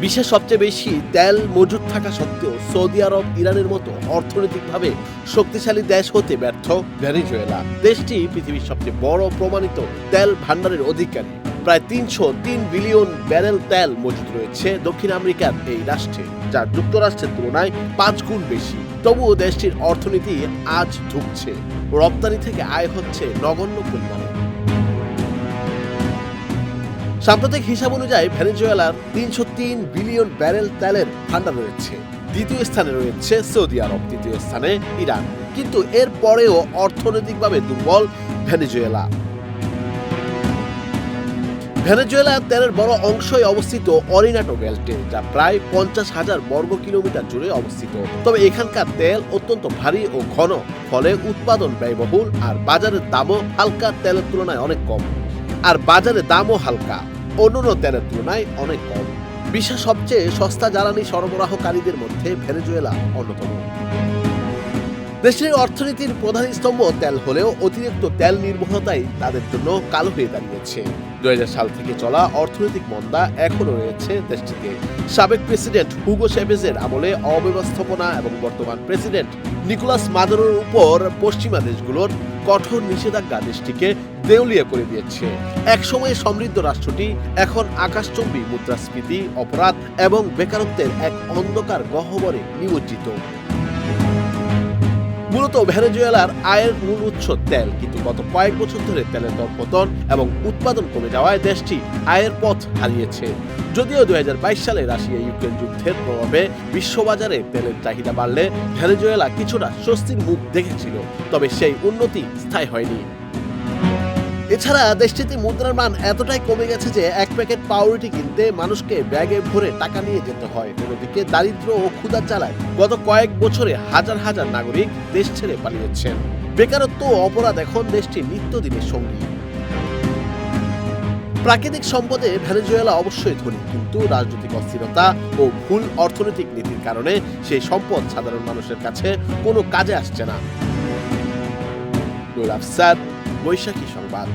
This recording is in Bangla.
বিশ্বের সবচেয়ে বেশি তেল মজুদ থাকা সত্ত্বেও সৌদি আরব ইরানের মতো অর্থনৈতিকভাবে শক্তিশালী দেশ হতে ব্যর্থ ভেনেজুয়েলা। দেশটি পৃথিবীর সবচেয়ে বড় প্রমাণিত তেল ভান্ডারের অধিকারী। প্রায় ৩০৩ বিলিয়ন ব্যারেল তেল মজুদ রয়েছে দক্ষিণ আমেরিকার এই রাষ্ট্রে, যা যুক্তরাষ্ট্রের তুলনায় ৫ গুণ বেশি। তবুও দেশটির অর্থনীতি আজ ধুঁকছে। রপ্তানি থেকে আয় হচ্ছে নগণ্য পরিমাণে। সাম্প্রতিক হিসাব অনুযায়ী ভেনেজুয়েলার ৩০৩ বিলিয়ন ব্যারেল তেলের ভান্ডার রয়েছে। দ্বিতীয় স্থানে রয়েছে সৌদি আরব, তৃতীয় স্থানে ইরান। কিন্তু এর পরেও অর্থনৈতিকভাবে দুর্বল ভেনেজুয়েলা। ভেনেজুয়েলার তেলের বড় অংশই অবস্থিত অরিনাটো বেল্টে, যা প্রায় ৫০,০০০ বর্গ কিলোমিটার জুড়ে অবস্থিত। তবে এখানকার তেল অত্যন্ত ভারী ও ঘন, ফলে উৎপাদন ব্যয়বহুল আর বাজারের দামও হালকা তেলের তুলনায় অনেক কম। অন্যান্য তেলের তুলনায় অনেক কম। বিশ্বের সবচেয়ে সস্তা জ্বালানি সরবরাহকারীদের মধ্যে ভেনেজুয়েলা অন্যতম। দেশটির অর্থনীতির প্রধান স্তম্ভ তেল হলেও অতিরিক্ত তেল নির্ভরতাই তাদের জন্য কালো হয়ে দাঁড়িয়েছে। ২০০০ সাল থেকে চলা অর্থনৈতিক মন্দা এখনো রয়েছে দেশটিতে। সাবেক প্রেসিডেন্ট হুগো চ্যাভেজের আমলে অব্যবস্থাপনা এবং বর্তমান প্রেসিডেন্ট নিকোলাস মাদুরোর উপর পশ্চিমা দেশগুলোর কঠোর নিষেধাজ্ঞা দেশটিকে দেউলিয়া করে দিয়েছে। একসময়ে সমৃদ্ধ রাষ্ট্রটি এখন আকাশচুম্বী মুদ্রাস্ফীতি, অপরাধ এবং বেকারত্বের এক অন্ধকার গহ্বরে নিমজ্জিত। মূলত ভেনেজুয়েলার আয়ের মূল উৎস তেল, কিন্তু গত কয়েক বছর ধরে তেলের দরপতন এবং উৎপাদন কমে যাওয়ায় দেশটি আয়ের পথ হারিয়েছে। যদিও ২০২২ সালে রাশিয়া ইউক্রেন যুদ্ধের প্রভাবে বিশ্ববাজারে তেলের চাহিদা বাড়লে ভেনেজুয়েলা কিছুটা স্বস্তির মুখ দেখেছিল, তবে সেই উন্নতি স্থায়ী হয়নি। এছাড়া দেশটিতে মুদ্রার মান এতটাই কমে গেছে যে এক প্যাকেট পাউরুটি কিনতে মানুষকে ব্যাগে ভরে টাকা নিয়ে যেতে হয়। অন্যদিকে দারিদ্র ও ক্ষুধার জ্বালায় গত কয়েক বছরে হাজার হাজার নাগরিক দেশ ছেড়ে পালিয়েছেন। বেকারত্ব ও অপরাধ এখন দেশটির নিত্যদিনের সঙ্গী। প্রাকৃতিক সম্পদে ভেনেজুয়েলা অবশ্যই ধনী, কিন্তু রাজনৈতিক অস্থিরতা ও ভুল অর্থনৈতিক নীতির কারণে সেই সম্পদ সাধারণ মানুষের কাছে কোনো কাজে আসছে না। বৈশাখী সংবাদ।